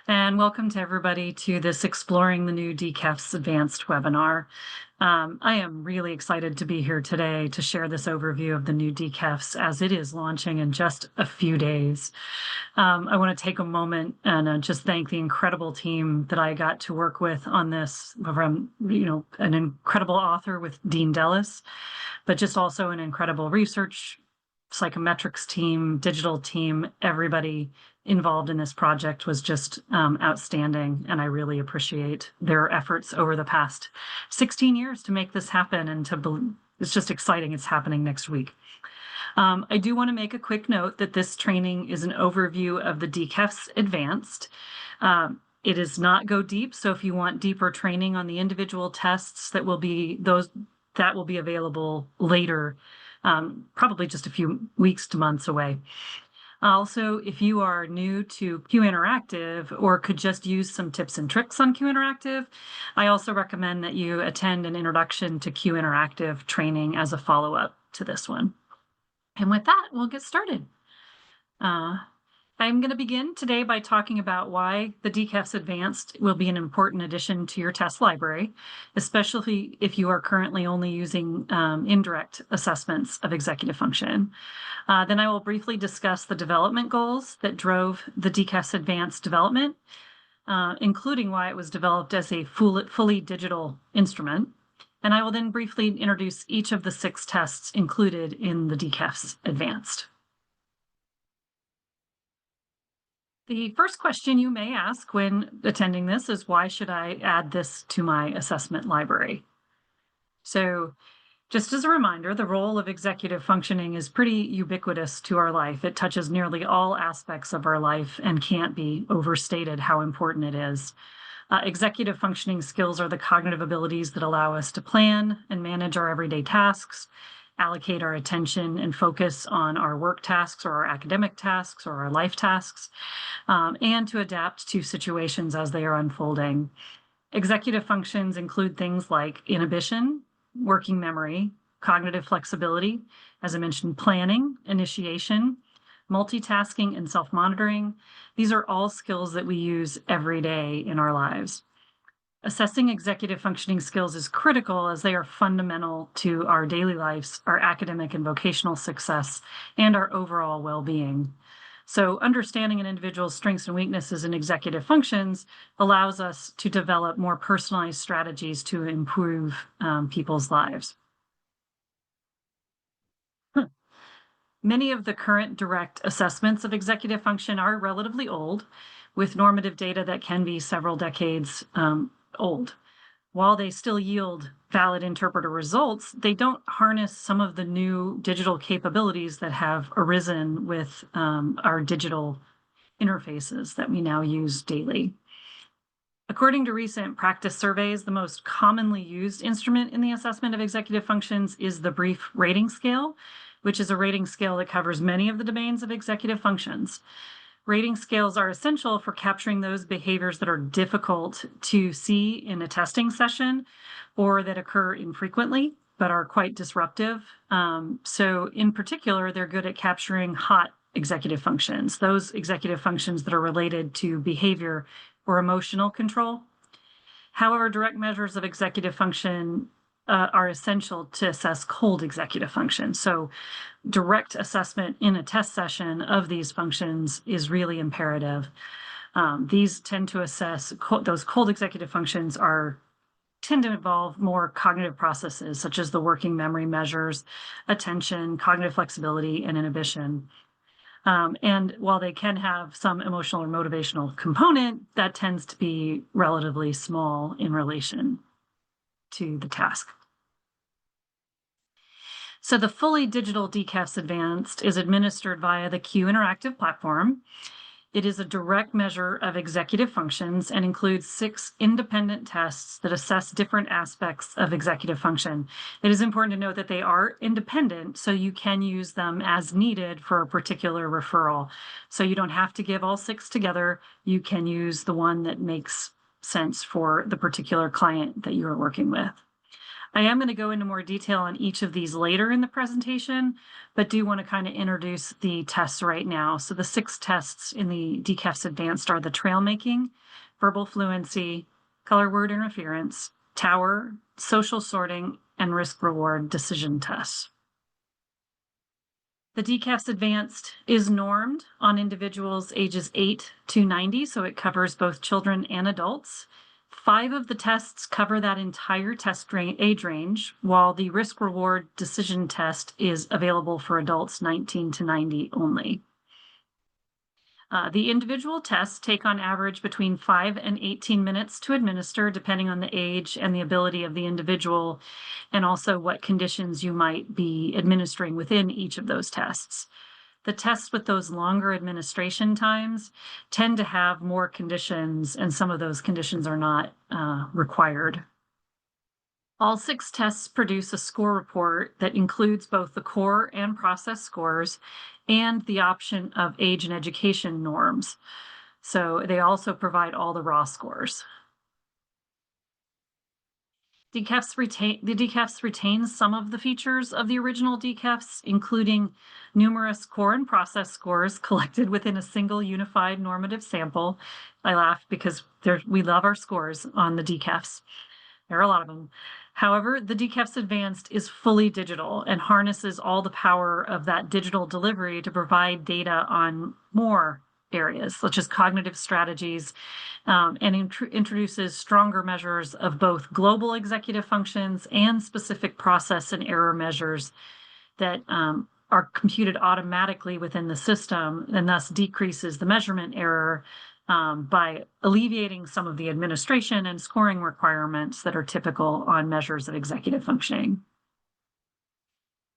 And welcome to everybody to this Exploring the New D-KEFS Advanced webinar. I am really excited to be here today to share this overview of the new D-KEFS as it is launching in just a few days. I want to take a moment and just thank the incredible team that I got to work with on this, from an incredible author with Dean Dellis, but just also an incredible research psychometrics team, digital team. Everybody involved in this project was just outstanding, and I really appreciate their efforts over the past 16 years to make this happen, and it's just exciting. It's happening next week. I do want to make a quick note that this training is an overview of the D-KEFS Advanced. It is not Go Deep, so if you want deeper training on the individual tests, that will be available later, probably just a few weeks to months away. Also, if you are new to Q Interactive or could just use some tips and tricks on Q Interactive, I also recommend that you attend an Introduction to Q Interactive training as a follow-up to this one. And with that, we'll get started. I'm going to begin today by talking about why the D-KEFS Advanced will be an important addition to your test library, especially if you are currently only using indirect assessments of executive function. Then I will briefly discuss the development goals that drove the D-KEFS Advanced development, including why it was developed as a fully digital instrument. And I will then briefly introduce each of the 6 tests included in the D-KEFS Advanced. The first question you may ask when attending this is, why should I add this to my assessment library? So just as a reminder, the role of executive functioning is pretty ubiquitous to our life. It touches nearly all aspects of our life and can't be overstated how important it is. Executive functioning skills are the cognitive abilities that allow us to plan and manage our everyday tasks, allocate our attention and focus on our work tasks or our academic tasks or our life tasks, and to adapt to situations as they are unfolding. Executive functions include things like inhibition, working memory, cognitive flexibility, as I mentioned, planning, initiation, multitasking, and self-monitoring. These are all skills that we use every day in our lives. Assessing executive functioning skills is critical as they are fundamental to our daily lives, our academic and vocational success, and our overall well-being. So understanding an individual's strengths and weaknesses in executive functions allows us to develop more personalized strategies to improve people's lives. Many of the current direct assessments of executive function are relatively old, with normative data that can be several decades old. While they still yield valid interpreter results, they don't harness some of the new digital capabilities that have arisen with our digital interfaces that we now use daily. According to recent practice surveys, the most commonly used instrument in the assessment of executive functions is the brief rating scale, which is a rating scale that covers many of the domains of executive functions. Rating scales are essential for capturing those behaviors that are difficult to see in a testing session or that occur infrequently but are quite disruptive. So in particular, they're good at capturing hot executive functions, those executive functions that are related to behavior or emotional control. However, direct measures of executive function are essential to assess cold executive function. So direct assessment in a test session of these functions is really imperative. These tend to assess those cold executive functions tend to involve more cognitive processes such as the working memory measures, attention, cognitive flexibility, and inhibition. And while they can have some emotional or motivational component, that tends to be relatively small in relation to the task. So the fully digital D-KEFS Advanced is administered via the Q Interactive platform. It is a direct measure of executive functions and includes 6 independent tests that assess different aspects of executive function. It is important to note that they are independent, so you can use them as needed for a particular referral. So you don't have to give all 6 together. You can use the one that makes sense for the particular client that you are working with. I am going to go into more detail on each of these later in the presentation, but do want to kind of introduce the tests right now. So the 6 tests in the D-KEFS Advanced are the trail making, verbal fluency, color word interference, tower, social sorting, and risk reward decision tests. The D-KEFS Advanced is normed on individuals ages 8 to 90, so it covers both children and adults. 5 of the tests cover that entire age range, while the risk reward decision test is available for adults 19 to 90 only. The individual tests take on average between 5 and 18 minutes to administer, depending on the age and the ability of the individual, and also what conditions you might be administering within each of those tests. The tests with those longer administration times tend to have more conditions, and some of those conditions are not required. All 6 tests produce a score report that includes both the core and process scores and the option of age and education norms. So they also provide all the raw scores. The D-KEFS retains some of the features of the original D-KEFS, including numerous core and process scores collected within a single unified normative sample. I laugh because we love our scores on the D-KEFS. There are a lot of them. However, the D-KEFS Advanced is fully digital and harnesses all the power of that digital delivery to provide data on more areas, such as cognitive strategies, and introduces stronger measures of both global executive functions and specific process and error measures that are computed automatically within the system, and thus decreases the measurement error by alleviating some of the administration and scoring requirements that are typical on measures of executive functioning.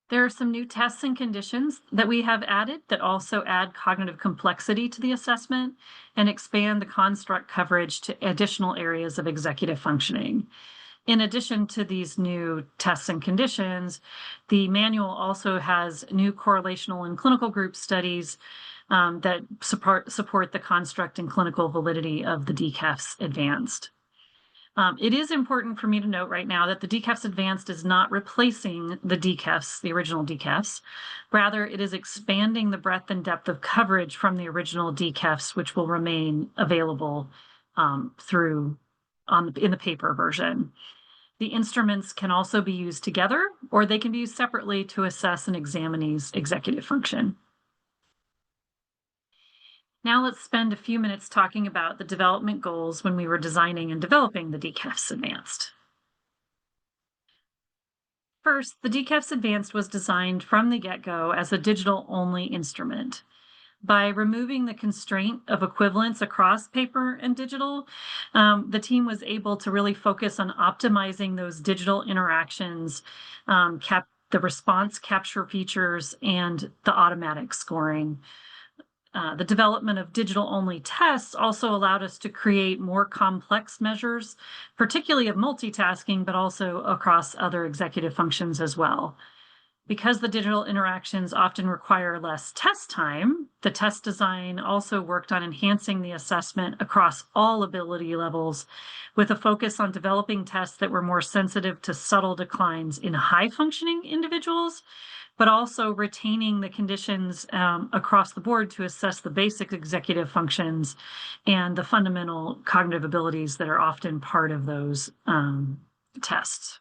There are some new tests and conditions that we have added that also add cognitive complexity to the assessment and expand the construct coverage to additional areas of executive functioning. In addition to these new tests and conditions, the manual also has new correlational and clinical group studies that support the construct and clinical validity of the D-KEFS Advanced. It is important for me to note right now that the D-KEFS Advanced is not replacing the D-KEFS, the original D-KEFS. Rather, it is expanding the breadth and depth of coverage from the original D-KEFS, which will remain available in the paper version. The instruments can also be used together, or they can be used separately to assess an examinee's executive function. Now let's spend a few minutes talking about the development goals when we were designing and developing the D-KEFS Advanced. First, the D-KEFS Advanced was designed from the get-go as a digital-only instrument. By removing the constraint of equivalence across paper and digital, the team was able to really focus on optimizing those digital interactions, the response capture features, and the automatic scoring. The development of digital-only tests also allowed us to create more complex measures, particularly of multitasking, but also across other executive functions as well. Because the digital interactions often require less test time, the test design also worked on enhancing the assessment across all ability levels, with a focus on developing tests that were more sensitive to subtle declines in high-functioning individuals, but also retaining the conditions across the board to assess the basic executive functions and the fundamental cognitive abilities that are often part of those tests.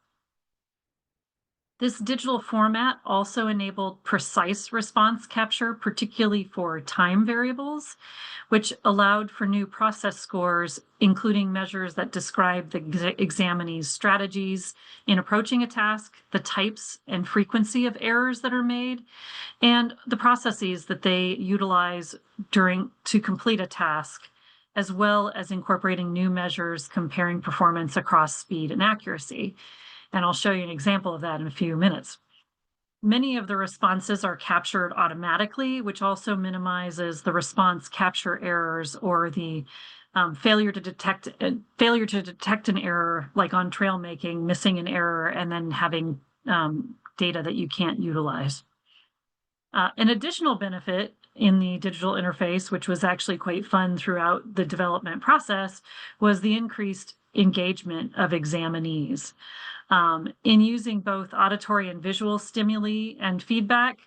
This digital format also enabled precise response capture, particularly for time variables, which allowed for new process scores, including measures that describe the examinee's strategies in approaching a task, the types and frequency of errors that are made, and the processes that they utilize to complete a task, as well as incorporating new measures comparing performance across speed and accuracy. And I'll show you an example of that in a few minutes. Many of the responses are captured automatically, which also minimizes the response capture errors or the failure to detect an error, like on trail making, missing an error, and then having data that you can't utilize. An additional benefit in the digital interface, which was actually quite fun throughout the development process, was the increased engagement of examinees. In using both auditory and visual stimuli and feedback,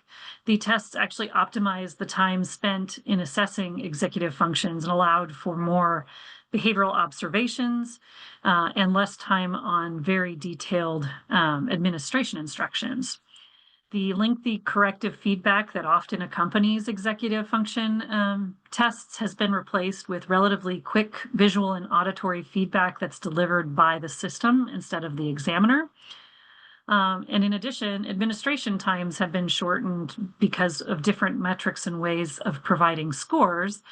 the tests actually optimized the time spent in assessing executive functions and allowed for more behavioral observations and less time on very detailed administration instructions. The lengthy corrective feedback that often accompanies executive function tests has been replaced with relatively quick visual and auditory feedback that's delivered by the system instead of the examiner. And in addition, administration times have been shortened because of different metrics and ways of providing scores,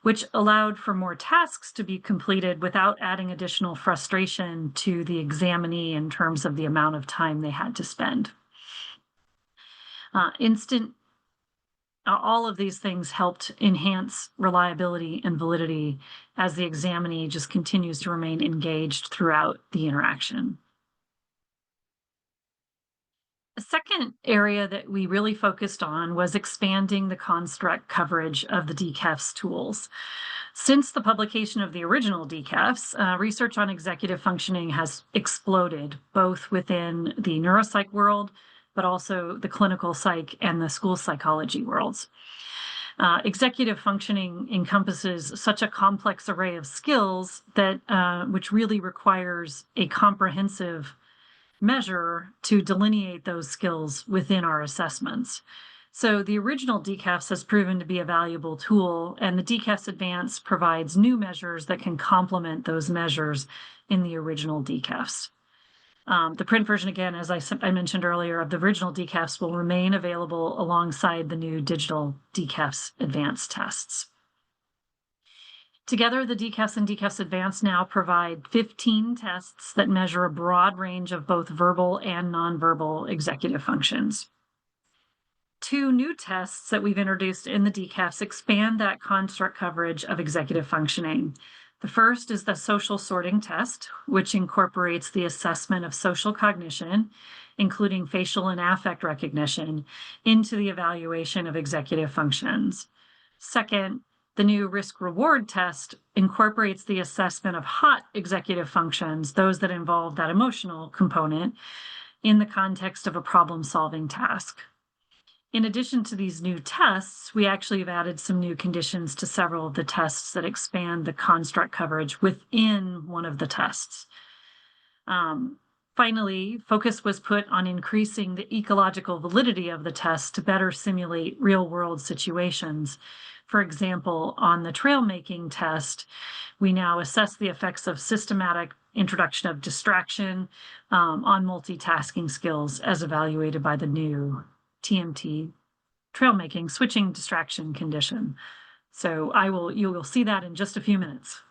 which allowed for more tasks to be completed without adding additional frustration to the examinee in terms of the amount of time they had to spend. All of these things helped enhance reliability and validity as the examinee just continues to remain engaged throughout the interaction. The second area that we really focused on was expanding the construct coverage of the D-KEFS tools. Since the publication of the original D-KEFS, research on executive functioning has exploded, both within the neuropsych world, but also the clinical psych and the school psychology worlds. Executive functioning encompasses such a complex array of skills that which really requires a comprehensive measure to delineate those skills within our assessments. So the original D-KEFS has proven to be a valuable tool, and the D-KEFS Advanced provides new measures that can complement those measures in the original D-KEFS. The print version, again, as I mentioned earlier, of the original D-KEFS will remain available alongside the new digital D-KEFS Advanced tests. Together, the D-KEFS and D-KEFS Advanced now provide 15 tests that measure a broad range of both verbal and nonverbal executive functions. 2 new tests that we've introduced in the D-KEFS expand that construct coverage of executive functioning. The first is the social sorting test, which incorporates the assessment of social cognition, including facial and affect recognition, into the evaluation of executive functions. Second, the new risk-reward test incorporates the assessment of hot executive functions, those that involve that emotional component, in the context of a problem-solving task. In addition to these new tests, we actually have added some new conditions to several of the tests that expand the construct coverage within one of the tests. Finally, focus was put on increasing the ecological validity of the test to better simulate real-world situations. For example, on the trail-making test, we now assess the effects of systematic introduction of distraction on multitasking skills as evaluated by the new TMT trail-making switching distraction condition. So you will see that in just a few minutes.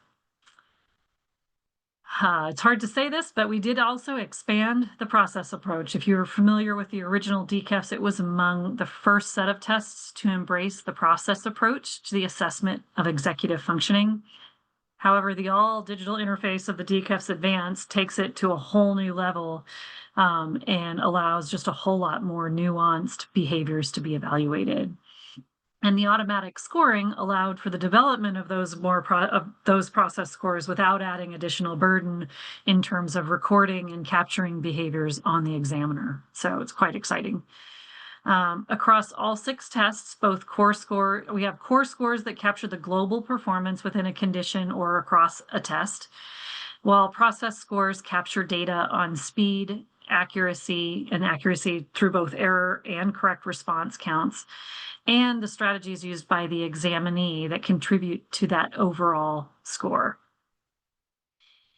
It's hard to say this, but we did also expand the process approach. If you're familiar with the original D-KEFS, it was among the first set of tests to embrace the process approach to the assessment of executive functioning. However, the all-digital interface of the D-KEFS Advanced takes it to a whole new level and allows just a whole lot more nuanced behaviors to be evaluated. And the automatic scoring allowed for the development of those process scores without adding additional burden in terms of recording and capturing behaviors on the examiner. So it's quite exciting. Across all 6 tests, we have core scores that capture the global performance within a condition or across a test, while process scores capture data on speed, accuracy through both error and correct response counts, and the strategies used by the examinee that contribute to that overall score.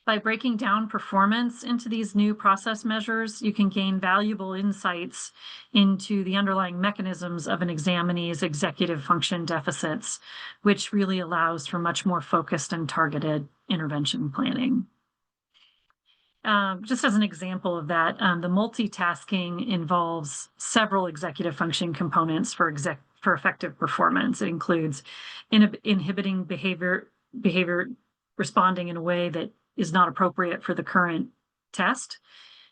By breaking down performance into these new process measures, you can gain valuable insights into the underlying mechanisms of an examinee's executive function deficits, which really allows for much more focused and targeted intervention planning. Just as an example of that, the multitasking involves several executive function components for effective performance. It includes inhibiting behavior, responding in a way that is not appropriate for the current test.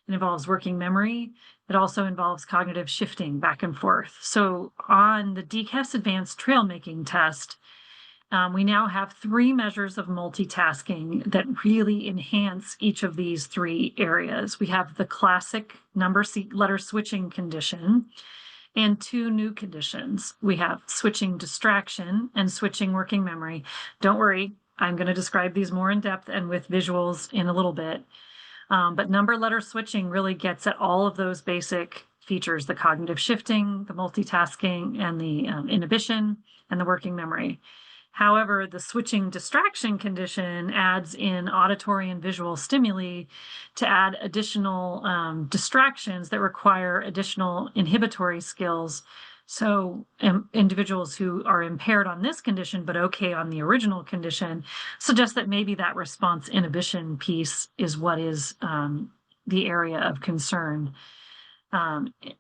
It involves working memory. It also involves cognitive shifting back and forth. So on the D-KEFS Advanced Trail Making test, We now have 3 measures of multitasking that really enhance each of these 3 areas. We have the classic letter switching condition and 2 new conditions. We have switching distraction and switching working memory. Don't worry, I'm going to describe these more in depth and with visuals in a little bit. But number letter switching really gets at all of those basic features: the cognitive shifting, the multitasking, and the inhibition, and the working memory. However, the switching distraction condition adds in auditory and visual stimuli to add additional distractions that require additional inhibitory skills. So individuals who are impaired on this condition but okay on the original condition suggest that maybe that response inhibition piece is what is the area of concern.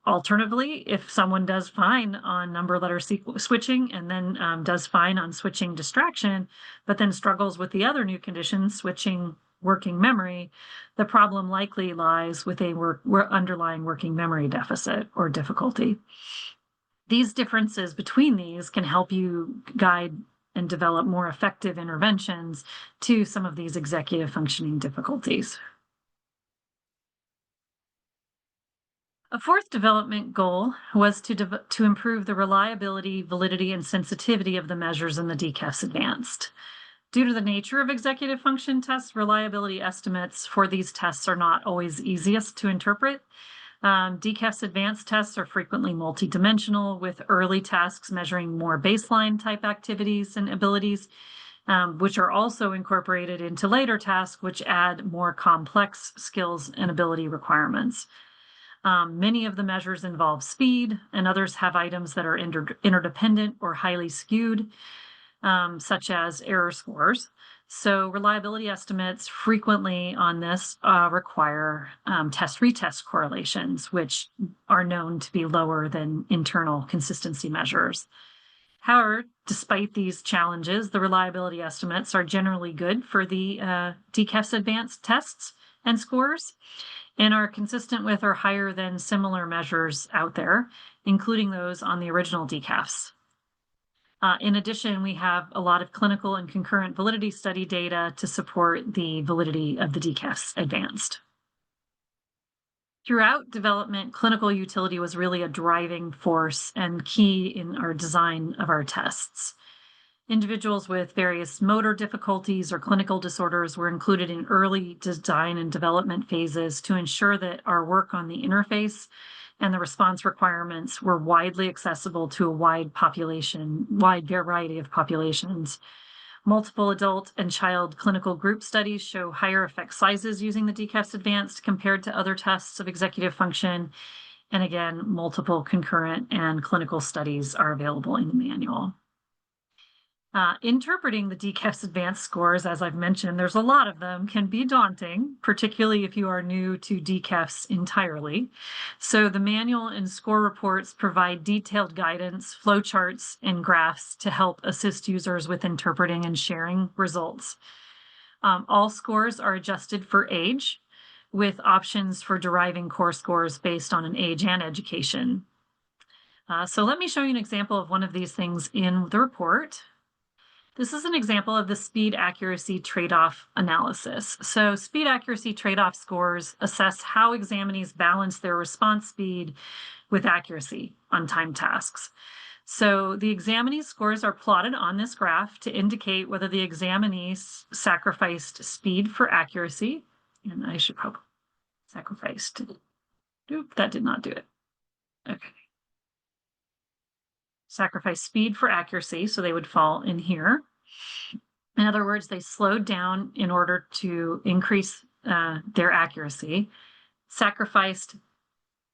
Alternatively, if someone does fine on number letter switching and then does fine on switching distraction, but then struggles with the other new condition, switching working memory, the problem likely lies with a underlying working memory deficit or difficulty. These differences between these can help you guide and develop more effective interventions to some of these executive functioning difficulties. A fourth development goal was to improve the reliability, validity, and sensitivity of the measures in the D-KEFS Advanced. Due to the nature of executive function tests, reliability estimates for these tests are not always easiest to interpret. D-KEFS Advanced tests are frequently multidimensional, with early tasks measuring more baseline type activities and abilities, which are also incorporated into later tasks, which add more complex skills and ability requirements. Many of the measures involve speed, and others have items that are interdependent or highly skewed, such as error scores. So reliability estimates frequently on this require test-retest correlations, which are known to be lower than internal consistency measures. However, despite these challenges, the reliability estimates are generally good for the D-KEFS Advanced tests and scores, and are consistent with or higher than similar measures out there, including those on the original D-KEFS. In addition, we have a lot of clinical and concurrent validity study data to support the validity of the D-KEFS Advanced. Throughout development, clinical utility was really a driving force and key in our design of our tests. Individuals with various motor difficulties or clinical disorders were included in early design and development phases to ensure that our work on the interface and the response requirements were widely accessible to a wide variety of populations. Multiple adult and child clinical group studies show higher effect sizes using the D-KEFS Advanced compared to other tests of executive function. And again, multiple concurrent and clinical studies are available in the manual. Interpreting the D-KEFS Advanced scores, as I've mentioned, there's a lot of them, can be daunting, particularly if you are new to D-KEFS entirely. So the manual and score reports provide detailed guidance, flowcharts, and graphs to help assist users with interpreting and sharing results. All scores are adjusted for age, with options for deriving core scores based on an age and education. So let me show you an example of one of these things in the report. This is an example of the speed accuracy trade-off analysis. So speed accuracy trade-off scores assess how examinees balance their response speed with accuracy on timed tasks. So the examinees' scores are plotted on this graph to indicate whether the examinees sacrificed speed for accuracy. And I should probably sacrificed. Oop, that did not do it. Okay. Sacrifice speed for accuracy, so they would fall in here. In other words, they slowed down in order to increase their accuracy, sacrificed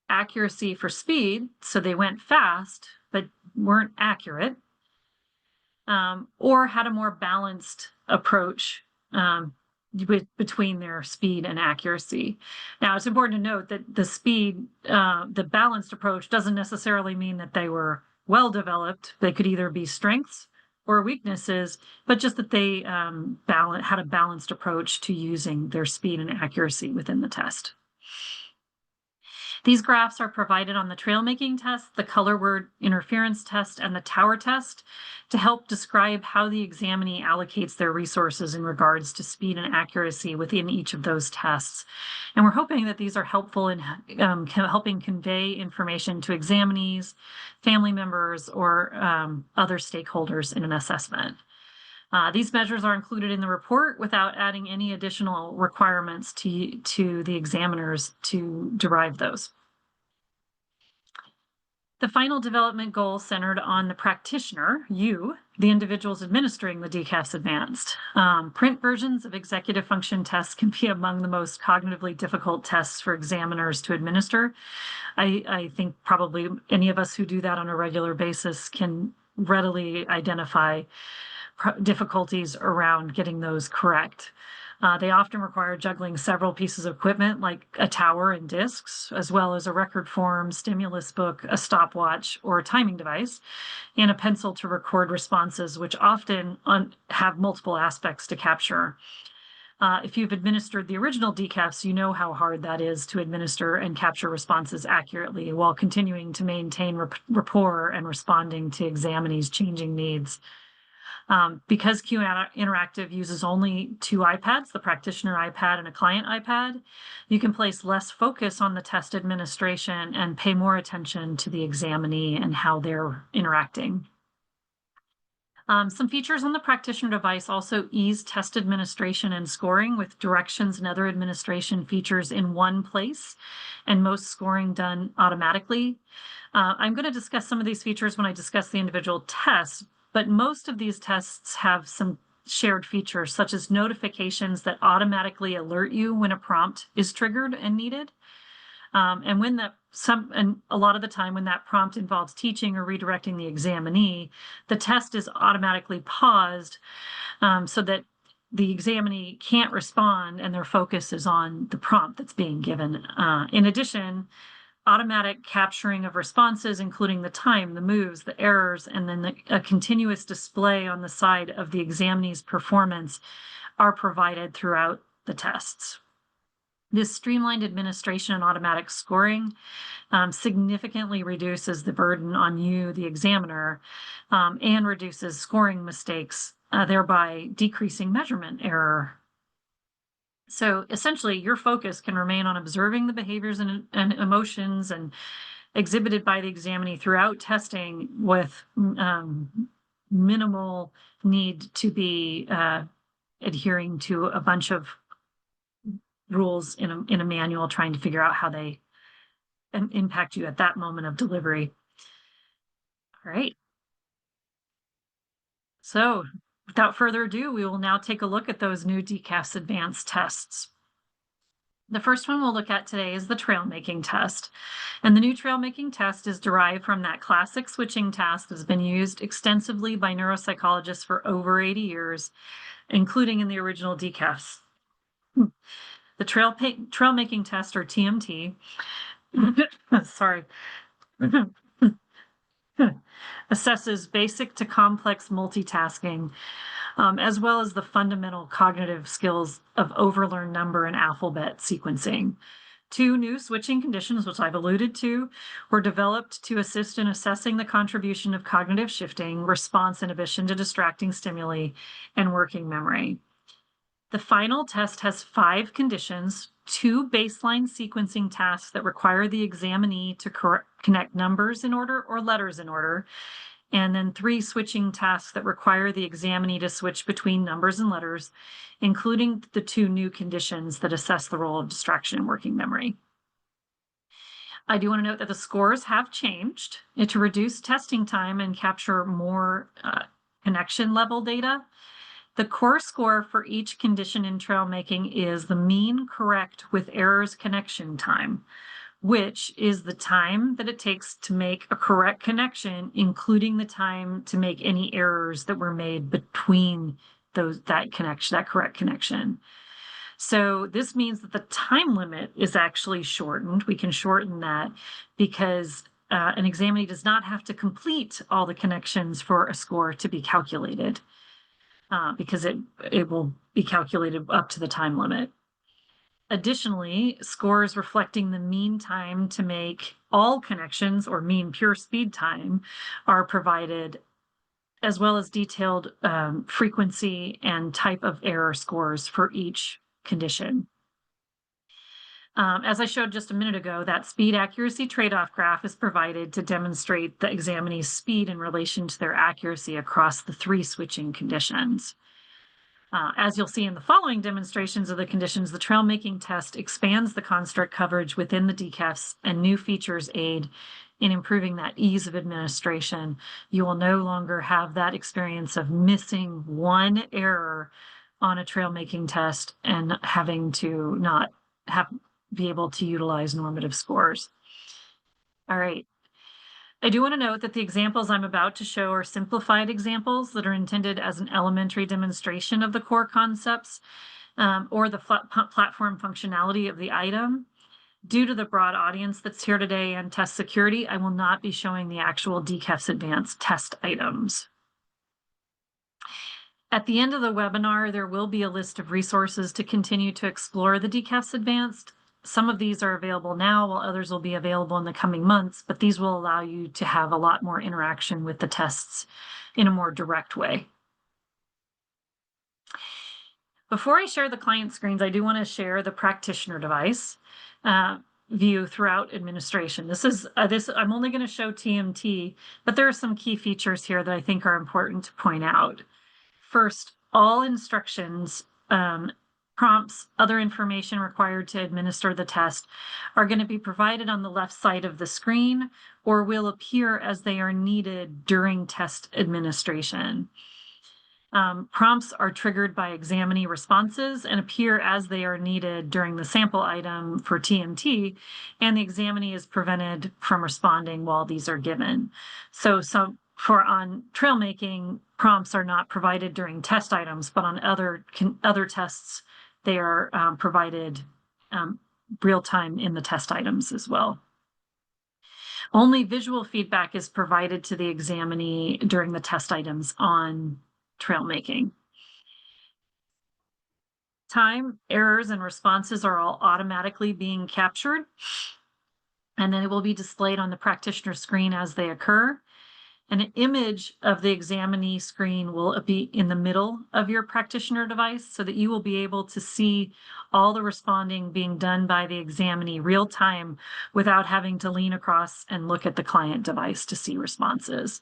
accuracy for speed, so they went fast but weren't accurate, or had a more balanced approach between their speed and accuracy. Now, it's important to note that the balanced approach doesn't necessarily mean that they were well developed. They could either be strengths or weaknesses, but just that they had a balanced approach to using their speed and accuracy within the test. These graphs are provided on the trail making test, the color word interference test, and the tower test to help describe how the examinee allocates their resources in regards to speed and accuracy within each of those tests. And we're hoping that these are helpful in helping convey information to examinees, family members, or other stakeholders in an assessment. These measures are included in the report without adding any additional requirements to the examiners to derive those. The final development goal centered on the practitioner, you, the individuals administering the D-KEFS Advanced. Print versions of executive function tests can be among the most cognitively difficult tests for examiners to administer. I think probably any of us who do that on a regular basis can readily identify difficulties around getting those correct. They often require juggling several pieces of equipment like a tower and discs, as well as a record form, stimulus book, a stopwatch, or a timing device, and a pencil to record responses, which often have multiple aspects to capture. If you've administered the original D-KEFS, you know how hard that is to administer and capture responses accurately while continuing to maintain rapport and responding to examinees' changing needs. Because Q Interactive uses only two iPads, the practitioner iPad and a client iPad, you can place less focus on the test administration and pay more attention to the examinee and how they're interacting. Some features on the practitioner device also ease test administration and scoring with directions and other administration features in one place and most scoring done automatically. I'm going to discuss some of these features when I discuss the individual tests, but most of these tests have some shared features, such as notifications that automatically alert you when a prompt is triggered and needed. And a lot of the time when that prompt involves teaching or redirecting the examinee, the test is automatically paused so that the examinee can't respond and their focus is on the prompt that's being given. In addition, automatic capturing of responses, including the time, the moves, the errors, and then a continuous display on the side of the examinee's performance are provided throughout the tests. This streamlined administration and automatic scoring significantly reduces the burden on you, the examiner, and reduces scoring mistakes, thereby decreasing measurement error. So essentially, your focus can remain on observing the behaviors and emotions and exhibited by the examinee throughout testing with minimal need to be adhering to a bunch of rules in a manual trying to figure out how they impact you at that moment of delivery. All right. So without further ado, we will now take a look at those new D-KEFS advanced tests. The first one we'll look at today is the trail making test. And the new trail making test is derived from that classic switching task that has been used extensively by neuropsychologists for over 80 years, including in the original D-KEFS. The trail making test, or TMT, sorry, assesses basic to complex multitasking, as well as the fundamental cognitive skills of overlearned number and alphabet sequencing. Two new switching conditions, which I've alluded to, were developed to assist in assessing the contribution of cognitive shifting, response inhibition to distracting stimuli, and working memory. The final test has 5 conditions, 2 baseline sequencing tasks that require the examinee to connect numbers in order or letters in order, and then 3 switching tasks that require the examinee to switch between numbers and letters, including the 2 new conditions that assess the role of distraction and working memory. I do want to note that the scores have changed to reduce testing time and capture more connection level data. The core score for each condition in trail making is the mean correct with errors connection time, which is the time that it takes to make a correct connection, including the time to make any errors that were made between that correct connection. So this means that the time limit is actually shortened. We can shorten that because an examinee does not have to complete all the connections for a score to be calculated. Because it will be calculated up to the time limit. Additionally, scores reflecting the mean time to make all connections or mean pure speed time are provided, as well as detailed frequency and type of error scores for each condition. As I showed just a minute ago, that speed accuracy trade-off graph is provided to demonstrate the examinee's speed in relation to their accuracy across the 3 switching conditions. As you'll see in the following demonstrations of the conditions, the trail making test expands the construct coverage within the D-KEFS, and new features aid in improving that ease of administration. You will no longer have that experience of missing one error on a trail making test and having to not be able to utilize normative scores. All right. I do want to note that the examples I'm about to show are simplified examples that are intended as an elementary demonstration of the core concepts or the platform functionality of the item. Due to the broad audience that's here today and test security, I will not be showing the actual D-KEFS Advanced test items. At the end of the webinar, there will be a list of resources to continue to explore the D-KEFS Advanced. Some of these are available now, while others will be available in the coming months, but these will allow you to have a lot more interaction with the tests in a more direct way. Before I share the client screens, I do want to share the practitioner device view throughout administration. I'm only going to show TMT, but there are some key features here that I think are important to point out. First, all instructions, prompts, other information required to administer the test are going to be provided on the left side of the screen or will appear as they are needed during test administration. Prompts are triggered by examinee responses and appear as they are needed during the sample item for TMT, and the examinee is prevented from responding while these are given. So on trail making, prompts are not provided during test items, but on other tests, they are provided real time in the test items as well. Only visual feedback is provided to the examinee during the test items on trail making. Time, errors, and responses are all automatically being captured, and then it will be displayed on the practitioner screen as they occur. And an image of the examinee screen will be in the middle of your practitioner device so that you will be able to see all the responding being done by the examinee real time without having to lean across and look at the client device to see responses.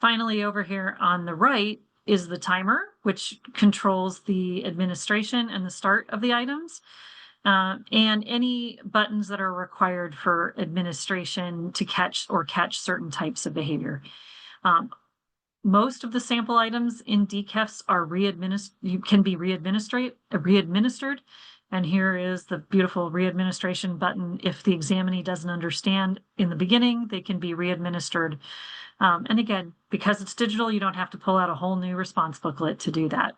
Finally, over here on the right is the timer, which controls the administration and the start of the items. And any buttons that are required for administration to catch certain types of behavior. Most of the sample items in D-KEFS are can be readministered. And here is the beautiful readministration button. If the examinee doesn't understand in the beginning, they can be readministered. And again, because it's digital, you don't have to pull out a whole new response booklet to do that.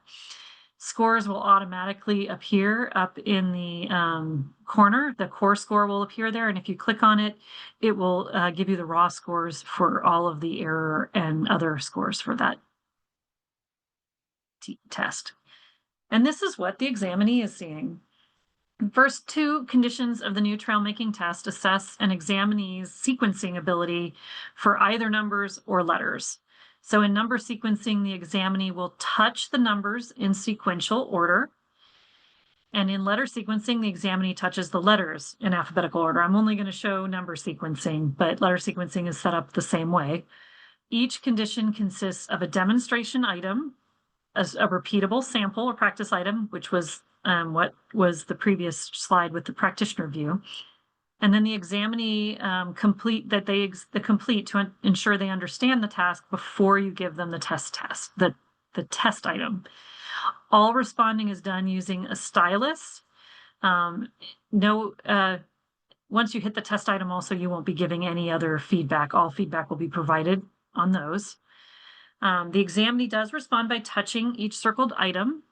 Scores will automatically appear up in the corner. The core score will appear there, and if you click on it, it will give you the raw scores for all of the error and other scores for that test. And this is what the examinee is seeing. First, 2 conditions of the new trail making test assess an examinee's sequencing ability for either numbers or letters. So in number sequencing, the examinee will touch the numbers in sequential order. And in letter sequencing, the examinee touches the letters in alphabetical order. I'm only going to show number sequencing, but letter sequencing is set up the same way. Each condition consists of a demonstration item, as a repeatable sample or practice item, which was what was the previous slide with the practitioner view. And then the examinee complete to ensure they understand the task before you give them the the test item. All responding is done using a stylus. Once you hit the test item also, you won't be giving any other feedback. All feedback will be provided on those. The examinee does respond by touching each circled item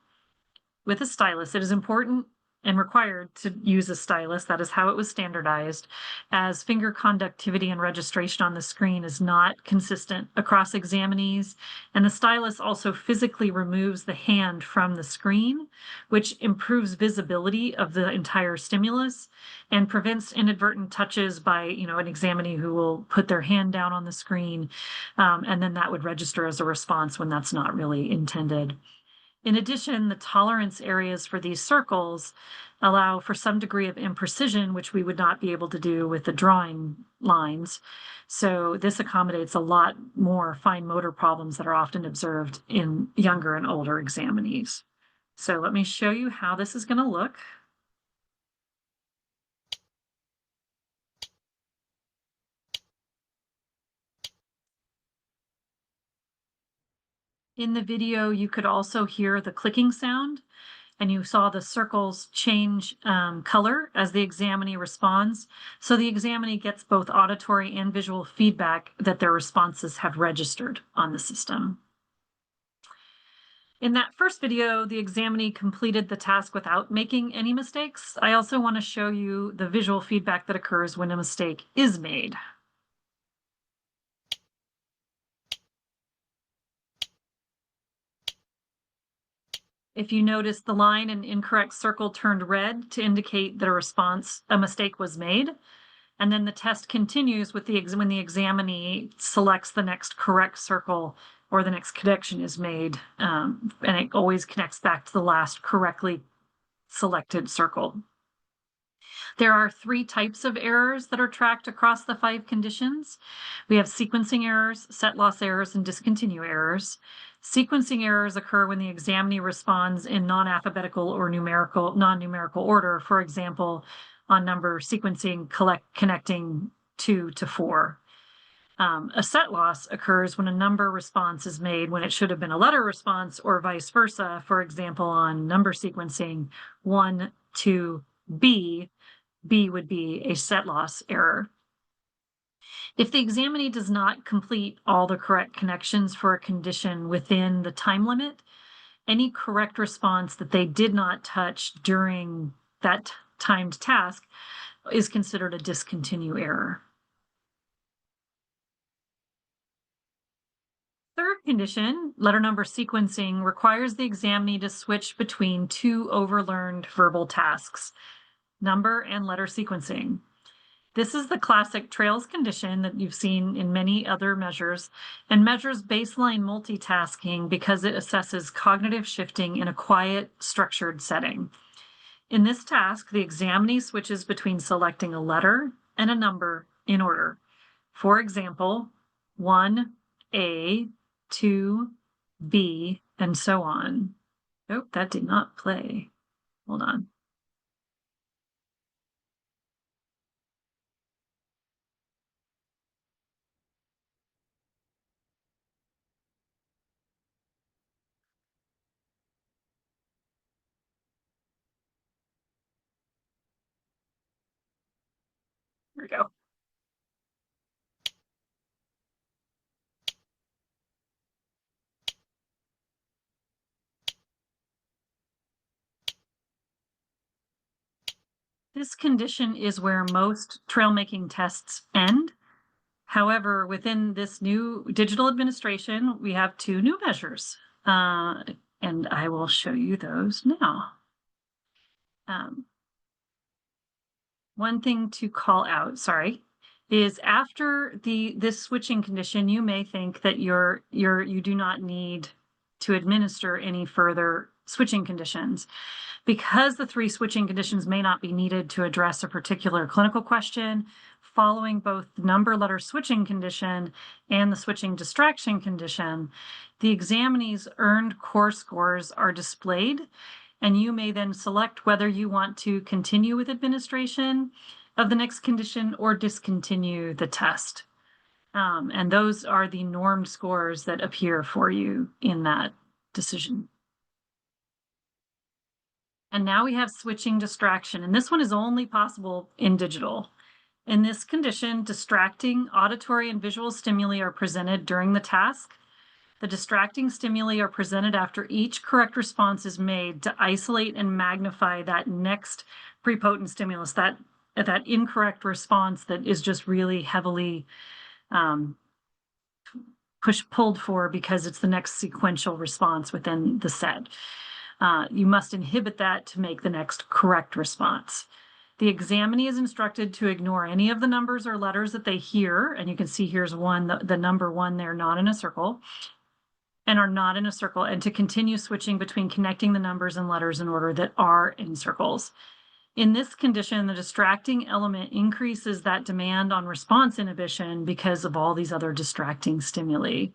with a stylus. It is important and required to use a stylus. That is how it was standardized, as finger conductivity and registration on the screen is not consistent across examinees. And the stylus also physically removes the hand from the screen, which improves visibility of the entire stimulus and prevents inadvertent touches by, an examinee who will put their hand down on the screen, and then that would register as a response when that's not really intended. In addition, the tolerance areas for these circles allow for some degree of imprecision, which we would not be able to do with the drawing lines. So this accommodates a lot more fine motor problems that are often observed in younger and older examinees. So let me show you how this is going to look. In the video, you could also hear the clicking sound, and you saw the circles change color as the examinee responds. So the examinee gets both auditory and visual feedback that their responses have registered on the system. In that first video, the examinee completed the task without making any mistakes. I also want to show you the visual feedback that occurs when a mistake is made. If you notice, the line and incorrect circle turned red to indicate that a mistake was made. And then the test continues with when the examinee selects the next correct circle or the next connection is made. And it always connects back to the last correctly selected circle. There are 3 types of errors that are tracked across the 5 conditions. We have sequencing errors, set loss errors, and discontinue errors. Sequencing errors occur when the examinee responds in non-alphabetical or non-numerical order, for example, on number sequencing connecting 2 to 4. A set loss occurs when a number response is made when it should have been a letter response, or vice versa, for example, on number sequencing 1 to B. B would be a set loss error. If the examinee does not complete all the correct connections for a condition within the time limit, any correct response that they did not touch during that timed task is considered a discontinue error. Third condition, letter number sequencing, requires the examinee to switch between 2 overlearned verbal tasks: number and letter sequencing. This is the classic trails condition that you've seen in many other measures, and measures baseline multitasking because it assesses cognitive shifting in a quiet, structured setting. In this task, the examinee switches between selecting a letter and a number in order. For example, 1A, 2B, and so on. Oh, that did not play. Hold on. Here we go. This condition is where most trail making tests end. However, within this new digital administration, we have 2 new measures, and I will show you those now. One thing to call out, is after this switching condition, you may think that you do not need to administer any further switching conditions. Because the 3 switching conditions may not be needed to address a particular clinical question, following both the number letter switching condition and the switching distraction condition, the examinee's earned core scores are displayed, and you may then select whether you want to continue with administration of the next condition or discontinue the test. And those are the normed scores that appear for you in that decision. And now we have switching distraction, and this one is only possible in digital. In this condition, distracting auditory and visual stimuli are presented during the task. The distracting stimuli are presented after each correct response is made to isolate and magnify that next prepotent stimulus, that incorrect response that is just really heavily um, pulled for because it's the next sequential response within the set. You must inhibit that to make the next correct response. The examinee is instructed to ignore any of the numbers or letters that they hear, and you can see here's one, the number one there, not in a circle, and are not in a circle, and to continue switching between connecting the numbers and letters in order that are in circles. In this condition, the distracting element increases that demand on response inhibition because of all these other distracting stimuli.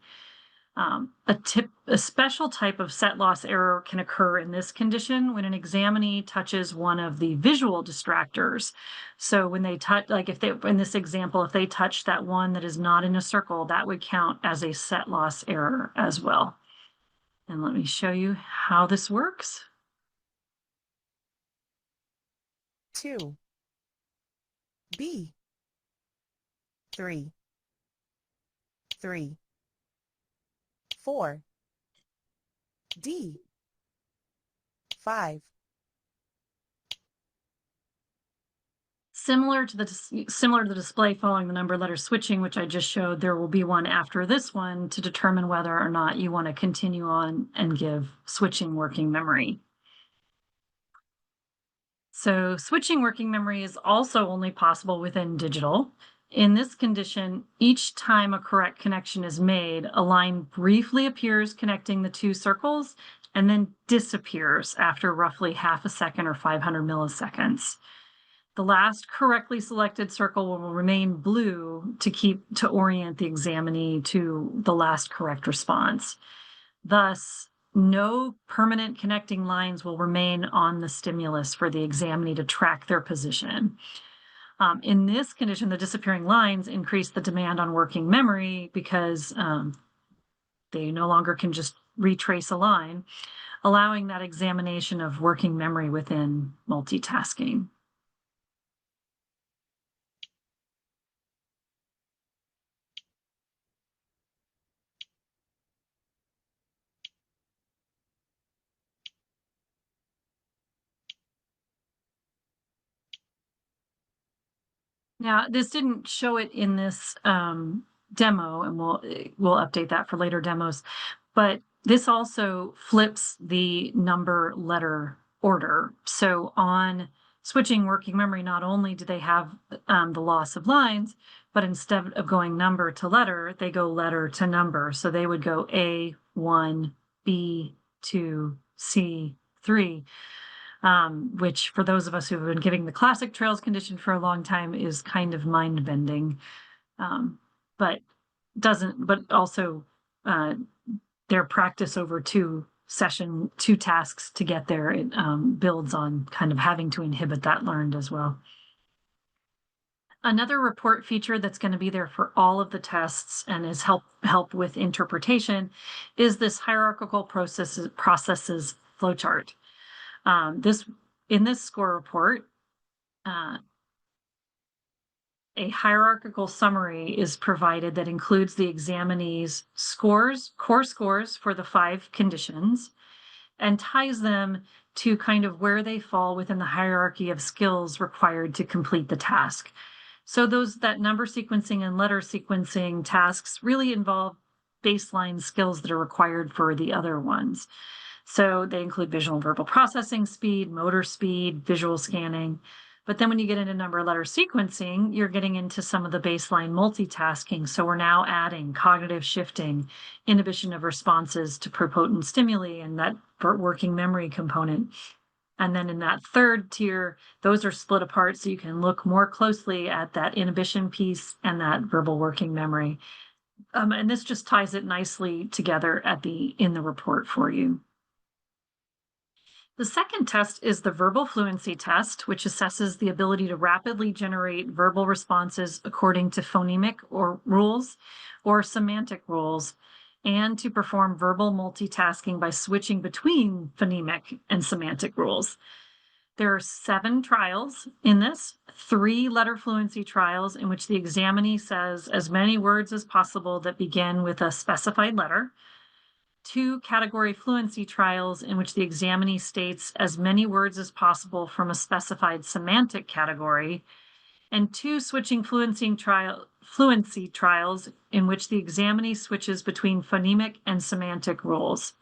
A special type of set loss error can occur in this condition when an examinee touches one of the visual distractors. So when they touch, like if they, in this example, if they touch that one that is not in a circle, that would count as a set loss error as well. And let me show you how this works. 2, B, 3, 3, 4, D, 5. Similar to the display following the number letter switching, which I just showed, there will be one after this one to determine whether or not you want to continue on and give switching working memory. So switching working memory is also only possible within digital. In this condition, each time a correct connection is made, a line briefly appears connecting the two circles and then disappears after roughly half a second or 500 milliseconds. The last correctly selected circle will remain blue to orient the examinee to the last correct response. Thus, no permanent connecting lines will remain on the stimulus for the examinee to track their position. In this condition, the disappearing lines increase the demand on working memory because they no longer can just retrace a line, allowing that examination of working memory within multitasking. Now, this didn't show it in this demo, and we'll update that for later demos. But this also flips the number letter order. So on switching working memory, not only do they have the loss of lines, but instead of going number to letter, they go letter to number. So they would go A1, B2, C3. Which for those of us who have been giving the classic trails condition for a long time is kind of mind bending, but also their practice over two tasks to get there, it builds on kind of having to inhibit that learned as well. Another report feature that's going to be there for all of the tests and is help with interpretation is this hierarchical processes flowchart. In this score report, a hierarchical summary is provided that includes the examinee's core scores for the 5 conditions, and ties them to kind of where they fall within the hierarchy of skills required to complete the task. So that number sequencing and letter sequencing tasks really involve baseline skills that are required for the other ones. So they include visual and verbal processing speed, motor speed, visual scanning. But then when you get into number letter sequencing, you're getting into some of the baseline multitasking. So we're now adding cognitive shifting, inhibition of responses to prepotent stimuli, and that working memory component. And then in that third tier, those are split apart so you can look more closely at that inhibition piece and that verbal working memory. And this just ties it nicely together in the report for you. The second test is the verbal fluency test, which assesses the ability to rapidly generate verbal responses according to phonemic rules or semantic rules, and to perform verbal multitasking by switching between phonemic and semantic rules. There are 7 trials in this, 3 letter fluency trials in which the examinee says as many words as possible that begin with a specified letter. 2 category fluency trials in which the examinee states as many words as possible from a specified semantic category, and 2 switching fluency trials in which the examinee switches between phonemic and semantic rules.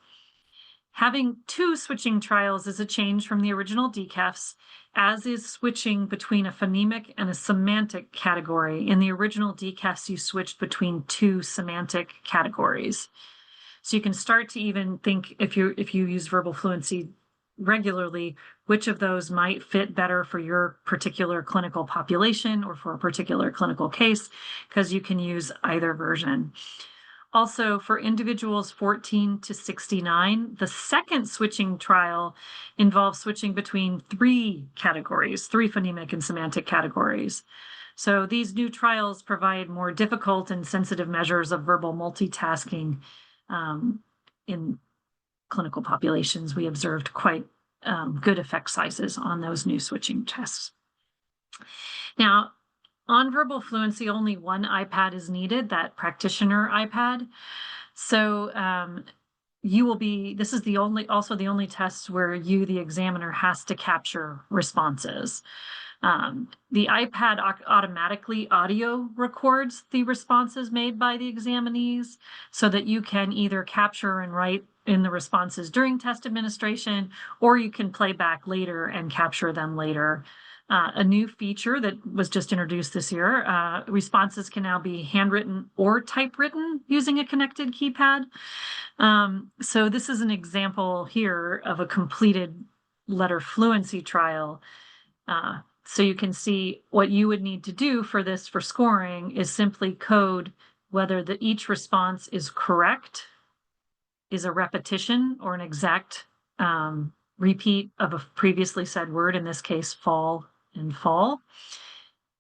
Having 2 switching trials is a change from the original D-KEFS, as is switching between a phonemic and a semantic category. In the original D-KEFS, you switched between 2 semantic categories. So you can start to even think, if you use verbal fluency regularly, which of those might fit better for your particular clinical population or for a particular clinical case, because you can use either version. Also, for individuals 14 to 69, the second switching trial involves switching between 3 categories, 3 phonemic and semantic categories. So these new trials provide more difficult and sensitive measures of verbal multitasking in clinical populations. We observed quite good effect sizes on those new switching tests. Now, on verbal fluency, only one iPad is needed, that practitioner iPad. So this is also the only test where you, the examiner, has to capture responses. The iPad automatically audio records the responses made by the examinees so that you can either capture and write in the responses during test administration, or you can play back later and capture them later. A new feature that was just introduced this year, responses can now be handwritten or typewritten using a connected keypad. So this is an example here of a completed letter fluency trial. So you can see what you would need to do for this for scoring is simply code whether each response is correct, is a repetition or an exact repeat of a previously said word, in this case, fall and fall,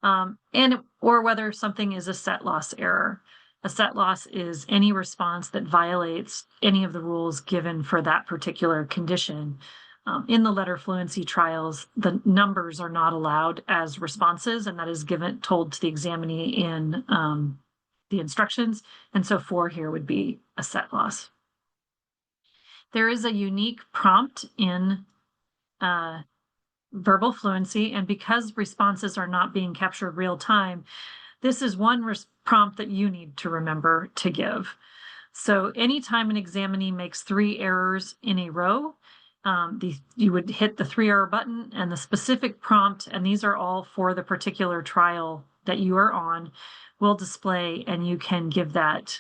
or whether something is a set loss error. A set loss is any response that violates any of the rules given for that particular condition. In the letter fluency trials, the numbers are not allowed as responses, and that is told to the examinee in the instructions. And so 4 here would be a set loss. There is a unique prompt in verbal fluency, and because responses are not being captured real time, this is one prompt that you need to remember to give. So anytime an examinee makes 3 errors in a row, you would hit the 3-error button, and the specific prompt, and these are all for the particular trial that you are on, will display, and you can give that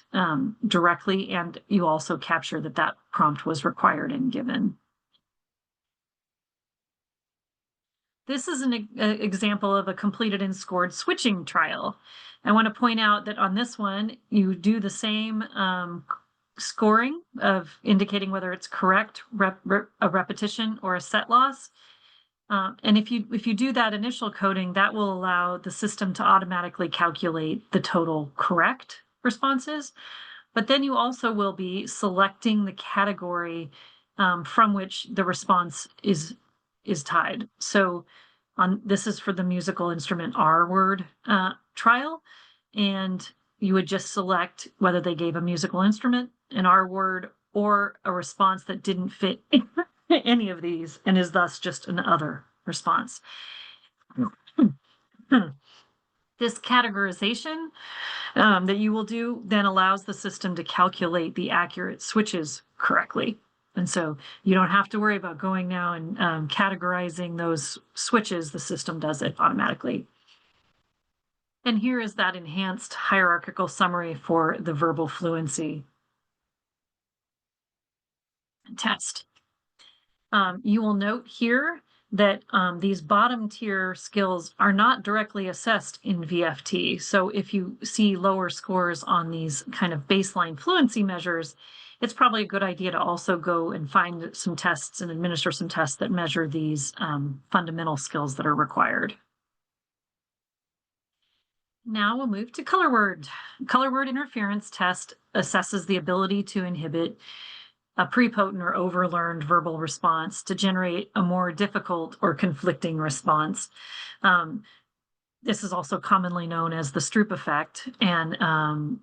directly, and you also capture that prompt was required and given. This is an example of a completed and scored switching trial. I want to point out that on this one, you do the same scoring of indicating whether it's correct, a repetition, or a set loss. And if you do that initial coding, that will allow the system to automatically calculate the total correct responses. But then you also will be selecting the category from which the response is tied. So this is for the musical instrument R word trial, and you would just select whether they gave a musical instrument, an R word, or a response that didn't fit any of these and is thus just an other response. This categorization that you will do then allows the system to calculate the accurate switches correctly. And so you don't have to worry about going now and categorizing those switches. The system does it automatically. And here is that enhanced hierarchical summary for the verbal fluency test. You will note here that these bottom tier skills are not directly assessed in VFT. So if you see lower scores on these kind of baseline fluency measures, it's probably a good idea to also go and find some tests and administer some tests that measure these fundamental skills that are required. Now we'll move to color word. Color word interference test assesses the ability to inhibit a prepotent or overlearned verbal response to generate a more difficult or conflicting response. This is also commonly known as the Stroop effect, and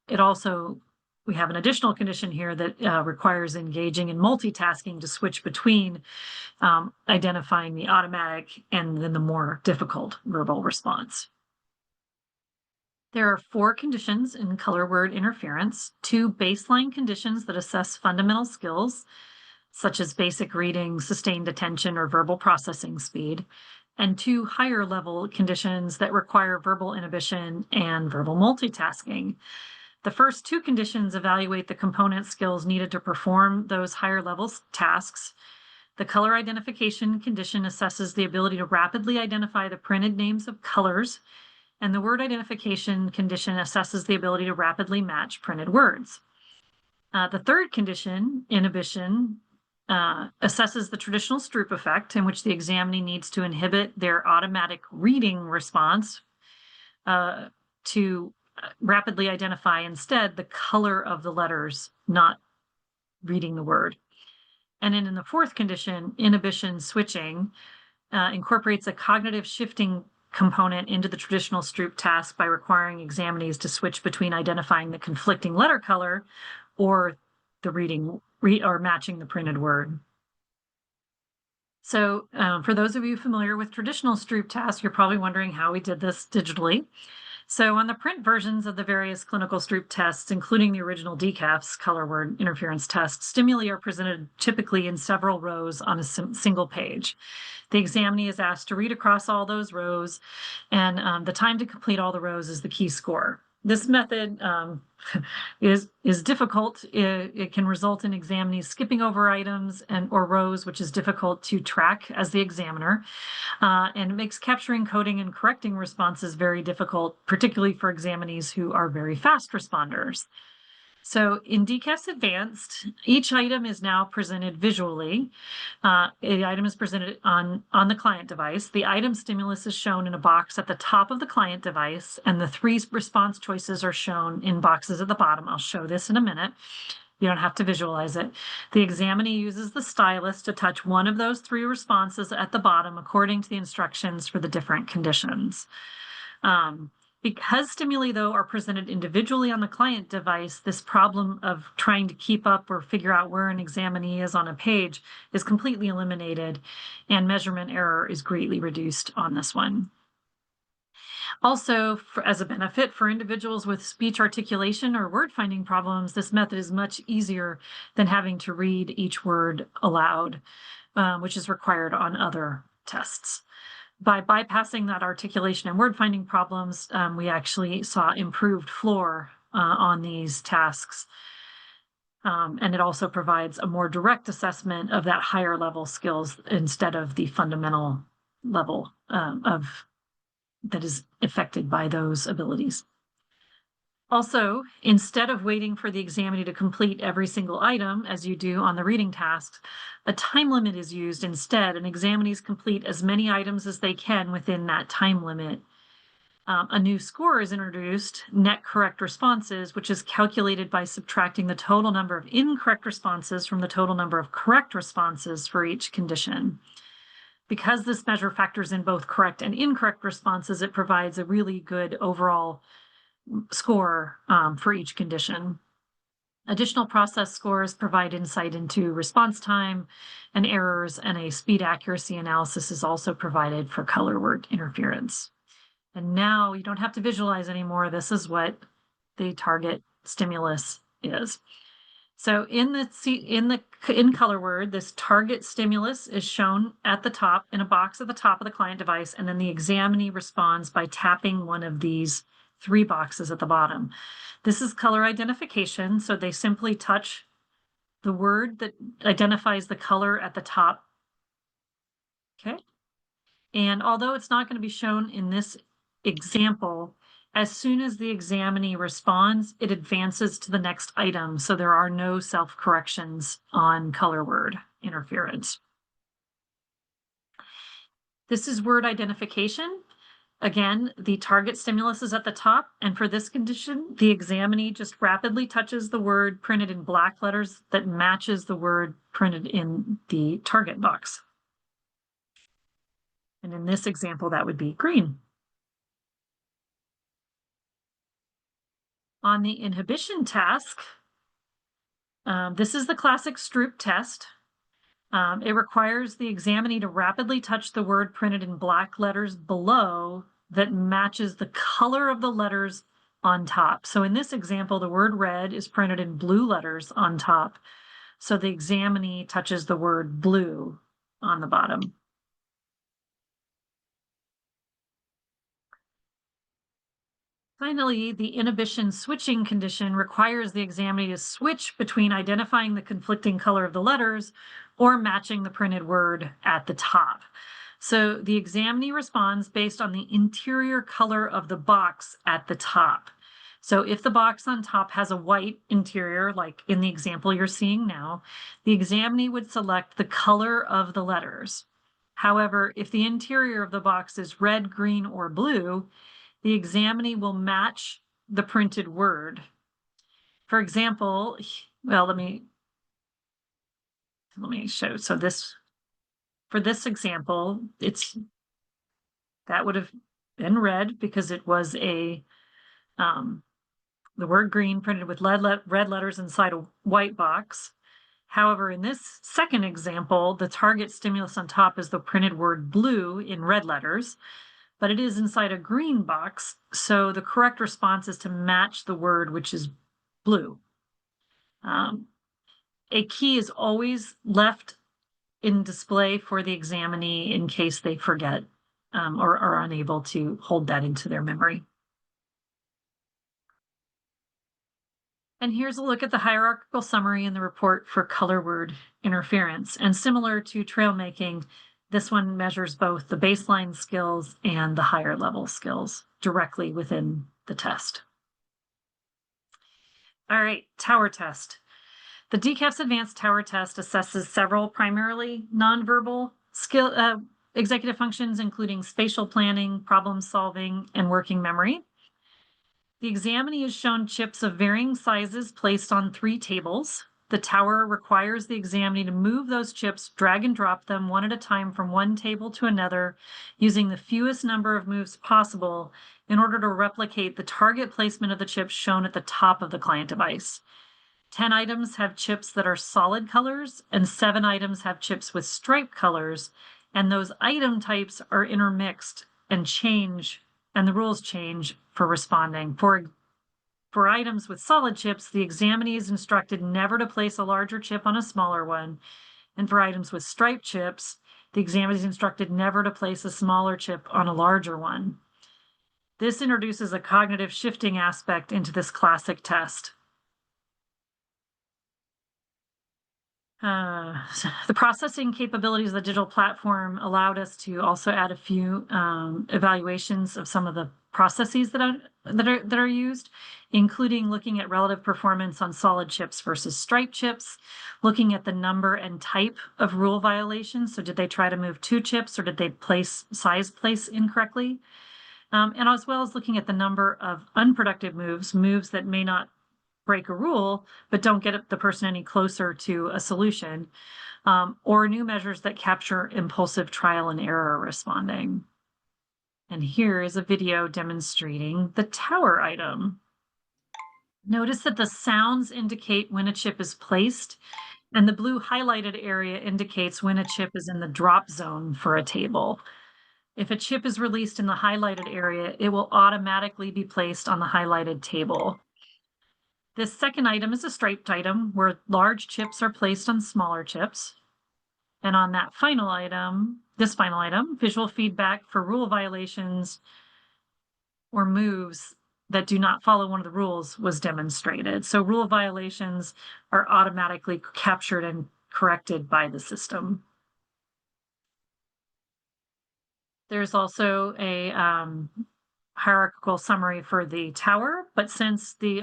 it also we have an additional condition here that requires engaging in multitasking to switch between identifying the automatic and then the more difficult verbal response. There are 4 conditions in color word interference, 2 baseline conditions that assess fundamental skills, such as basic reading, sustained attention, or verbal processing speed, and 2 higher level conditions that require verbal inhibition and verbal multitasking. The first 2 conditions evaluate the component skills needed to perform those higher level tasks. The color identification condition assesses the ability to rapidly identify the printed names of colors, and the word identification condition assesses the ability to rapidly match printed words. The third condition, inhibition, assesses the traditional Stroop effect, in which the examinee needs to inhibit their automatic reading response to rapidly identify instead the color of the letters, not reading the word. And then in the fourth condition, inhibition switching incorporates a cognitive shifting component into the traditional Stroop task by requiring examinees to switch between identifying the conflicting letter color or the reading or matching the printed word. So for those of you familiar with traditional Stroop tasks, you're probably wondering how we did this digitally. So on the print versions of the various clinical Stroop tests, including the original D-KEFS color word interference test, stimuli are presented typically in several rows on a single page. The examinee is asked to read across all those rows, and the time to complete all the rows is the key score. This method is difficult. It can result in examinees skipping over items or rows, which is difficult to track as the examiner, and it makes capturing, coding, and correcting responses very difficult, particularly for examinees who are very fast responders. So in D-KEFS Advanced, each item is now presented visually. The item is presented on the client device. The item stimulus is shown in a box at the top of the client device, and the 3 response choices are shown in boxes at the bottom. I'll show this in a minute. You don't have to visualize it. The examinee uses the stylus to touch one of those 3 responses at the bottom according to the instructions for the different conditions. Because stimuli, though, are presented individually on the client device, this problem of trying to keep up or figure out where an examinee is on a page is completely eliminated, and measurement error is greatly reduced on this one. Also, as a benefit for individuals with speech articulation or word finding problems, this method is much easier than having to read each word aloud, which is required on other tests. By bypassing that articulation and word finding problems, we actually saw improved floor on these tasks. And it also provides a more direct assessment of that higher level skills instead of the fundamental level that is affected by those abilities. Also, instead of waiting for the examinee to complete every single item, as you do on the reading tasks, a time limit is used instead, and examinees complete as many items as they can within that time limit. A new score is introduced, net correct responses, which is calculated by subtracting the total number of incorrect responses from the total number of correct responses for each condition. Because this measure factors in both correct and incorrect responses, it provides a really good overall score for each condition. Additional process scores provide insight into response time and errors, and a speed accuracy analysis is also provided for color word interference. And now you don't have to visualize anymore. This is what the target stimulus is. So in color word, this target stimulus is shown at the top in a box at the top of the client device, and then the examinee responds by tapping one of these 3 boxes at the bottom. This is color identification, so they simply touch the word that identifies the color at the top. Okay. And although it's not going to be shown in this example, as soon as the examinee responds, it advances to the next item, so there are no self-corrections on color word interference. This is word identification. Again, the target stimulus is at the top, and for this condition, the examinee just rapidly touches the word printed in black letters that matches the word printed in the target box. And in this example, that would be green. On the inhibition task, This is the classic Stroop test. It requires the examinee to rapidly touch the word printed in black letters below that matches the color of the letters on top. So in this example, the word red is printed in blue letters on top. So the examinee touches the word blue on the bottom. Finally, the inhibition switching condition requires the examinee to switch between identifying the conflicting color of the letters or matching the printed word at the top. So the examinee responds based on the interior color of the box at the top. So if the box on top has a white interior, like in the example you're seeing now, the examinee would select the color of the letters. However, if the interior of the box is red, green, or blue, the examinee will match the printed word. For example, well, let me show. So for this example, that would have been red because it was um, the word green printed with red letters inside a white box. However, in this second example, the target stimulus on top is the printed word blue in red letters, but it is inside a green box, so the correct response is to match the word, which is blue. A key is always left in display for the examinee in case they forget or are unable to hold that into their memory. And here's a look at the hierarchical summary in the report for color word interference. And similar to trail making, this one measures both the baseline skills and the higher level skills directly within the test. All right, tower test. The D-KEFS Advanced Tower Test assesses several primarily nonverbal executive functions, including spatial planning, problem solving, and working memory. The examinee is shown chips of varying sizes placed on 3 tables. The tower requires the examinee to move those chips, drag and drop them one at a time from one table to another, using the fewest number of moves possible in order to replicate the target placement of the chips shown at the top of the client device. 10 items have chips that are solid colors, and 7 items have chips with striped colors, and those item types are intermixed and change, and the rules change for responding. For items with solid chips, the examinee is instructed never to place a larger chip on a smaller one, and for items with striped chips, the examinee is instructed never to place a smaller chip on a larger one. This introduces a cognitive shifting aspect into this classic test. The processing capabilities of the digital platform allowed us to also add a few evaluations of some of the processes that are used, including looking at relative performance on solid chips versus striped chips, looking at the number and type of rule violations. So did they try to move 2 chips, or did they place incorrectly? And as well as looking at the number of unproductive moves that may not break a rule, but don't get the person any closer to a solution, or new measures that capture impulsive trial and error responding. And here is a video demonstrating the tower item. Notice that the sounds indicate when a chip is placed, and the blue highlighted area indicates when a chip is in the drop zone for a table. If a chip is released in the highlighted area, it will automatically be placed on the highlighted table. This second item is a striped item where large chips are placed on smaller chips. And on that final item, visual feedback for rule violations or moves that do not follow one of the rules was demonstrated. So rule violations are automatically captured and corrected by the system. There's also a hierarchical summary for the tower, but since we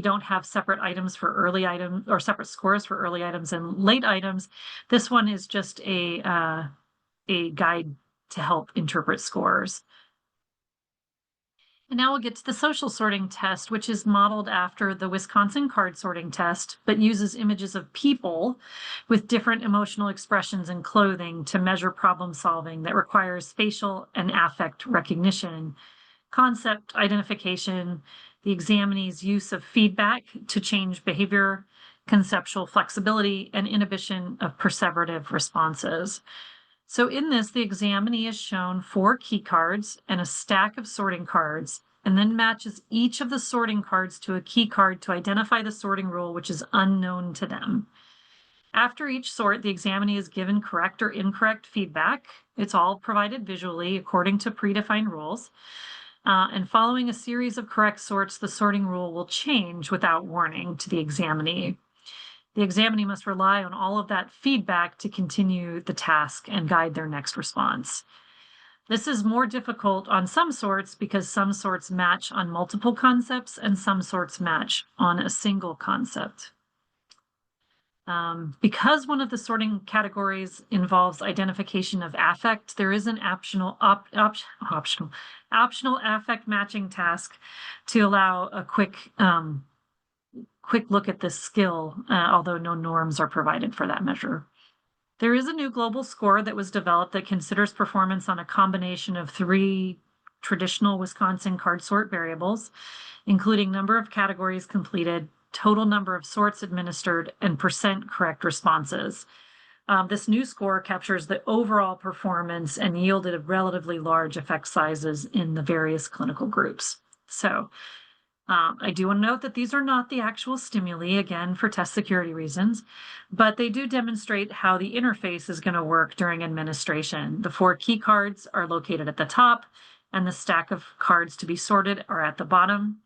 don't have separate items for early items or separate scores for early items and late items, this one is just a guide to help interpret scores. And now we'll get to the social sorting test, which is modeled after the Wisconsin card sorting test, but uses images of people with different emotional expressions and clothing to measure problem solving that requires spatial and affect recognition, concept identification, the examinee's use of feedback to change behavior, conceptual flexibility, and inhibition of perseverative responses. So in this, the examinee is shown 4 key cards and a stack of sorting cards, and then matches each of the sorting cards to a key card to identify the sorting rule, which is unknown to them. After each sort, the examinee is given correct or incorrect feedback. It's all provided visually according to predefined rules. And following a series of correct sorts, the sorting rule will change without warning to the examinee. The examinee must rely on all of that feedback to continue the task and guide their next response. This is more difficult on some sorts because some sorts match on multiple concepts and some sorts match on a single concept. Because one of the sorting categories involves identification of affect, there is an optional affect matching task to allow a quick look at this skill, although no norms are provided for that measure. There is a new global score that was developed that considers performance on a combination of 3 traditional Wisconsin card sort variables, including number of categories completed, total number of sorts administered, and percent correct responses. This new score captures the overall performance and yielded relatively large effect sizes in the various clinical groups. So I do want to note that these are not the actual stimuli, again, for test security reasons, but they do demonstrate how the interface is going to work during administration. The 4 key cards are located at the top, and the stack of cards to be sorted are at the bottom.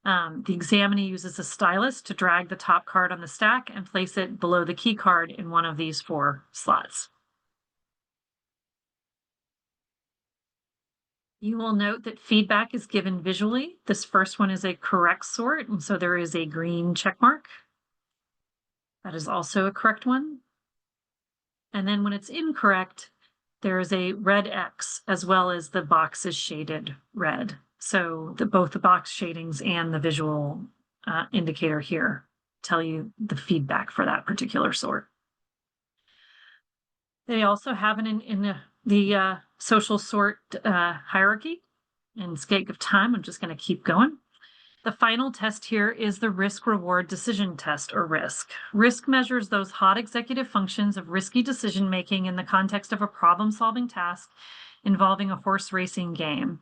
The examinee uses a stylus to drag the top card on the stack and place it below the key card in one of these 4 slots. You will note that feedback is given visually. This first one is a correct sort, and so there is a green check mark. That is also a correct one. And then when it's incorrect, there is a red X as well as the box is shaded red. So both the box shadings and the visual indicator here tell you the feedback for that particular sort. They also have it in the social sort hierarchy. In sake of time, I'm just going to keep going. The final test here is the risk-reward decision test, or RISC. RISC measures those hot executive functions of risky decision-making in the context of a problem-solving task involving a horse racing game.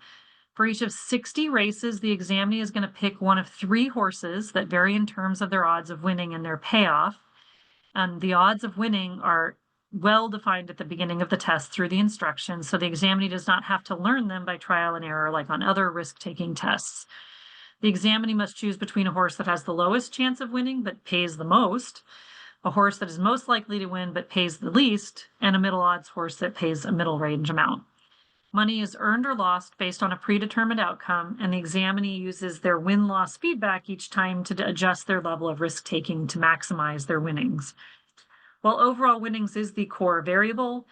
For each of 60 races, the examinee is going to pick one of 3 horses that vary in terms of their odds of winning and their payoff. And the odds of winning are well defined at the beginning of the test through the instructions, so the examinee does not have to learn them by trial and error like on other risk-taking tests. The examinee must choose between a horse that has the lowest chance of winning but pays the most, a horse that is most likely to win but pays the least, and a middle odds horse that pays a middle range amount. Money is earned or lost based on a predetermined outcome, and the examinee uses their win-loss feedback each time to adjust their level of risk-taking to maximize their winnings. While overall winnings is the core variable,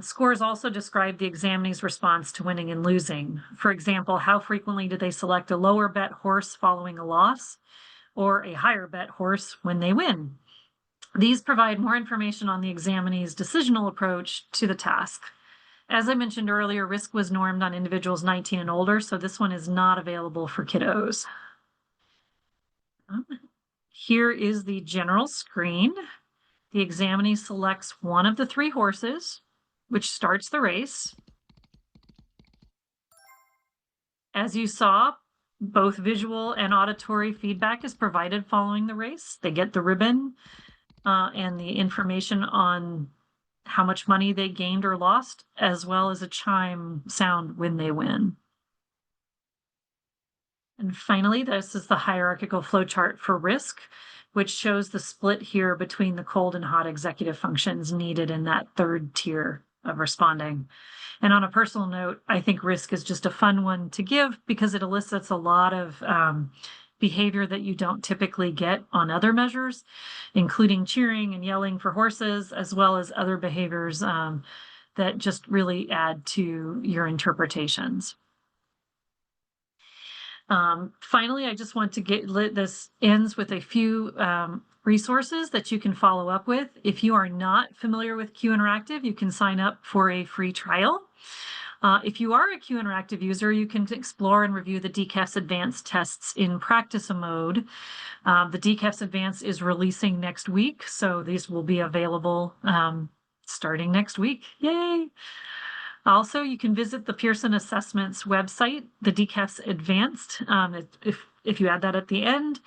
scores also describe the examinee's response to winning and losing. For example, how frequently do they select a lower bet horse following a loss or a higher bet horse when they win? These provide more information on the examinee's decisional approach to the task. As I mentioned earlier, risk was normed on individuals 19 and older, so this one is not available for kiddos. Here is the general screen. The examinee selects one of the 3 horses, which starts the race. As you saw, both visual and auditory feedback is provided following the race. They get the ribbon and the information on how much money they gained or lost, as well as a chime sound when they win. And finally, this is the hierarchical flowchart for risk, which shows the split here between the cold and hot executive functions needed in that 3rd tier of responding. And on a personal note, I think risk is just a fun one to give because it elicits a lot of behavior that you don't typically get on other measures, including cheering and yelling for horses, as well as other behaviors that just really add to your interpretations. Finally, I just want to this ends with a few resources that you can follow up with. If you are not familiar with Q Interactive, you can sign up for a free trial. If you are a Q Interactive user, you can explore and review the D-KEFS Advanced tests in practice mode. The D-KEFS Advanced is releasing next week, so these will be available starting next week. Yay! Also, you can visit the Pearson Assessments website, the D-KEFS Advanced. If you add that at the end,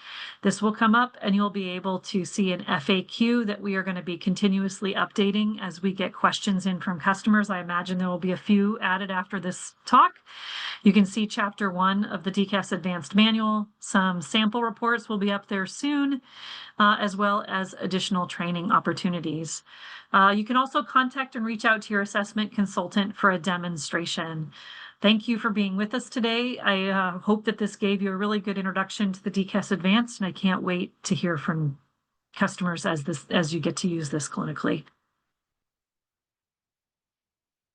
this will come up and you'll be able to see an FAQ that we are going to be continuously updating as we get questions in from customers. I imagine there will be a few added after this talk. You can see Chapter 1 of the D-KEFS Advanced Manual. Some sample reports will be up there soon, as well as additional training opportunities. You can also contact and reach out to your assessment consultant for a demonstration. Thank you for being with us today. I hope that this gave you a really good introduction to the D-KEFS Advanced, and I can't wait to hear from customers as you get to use this clinically.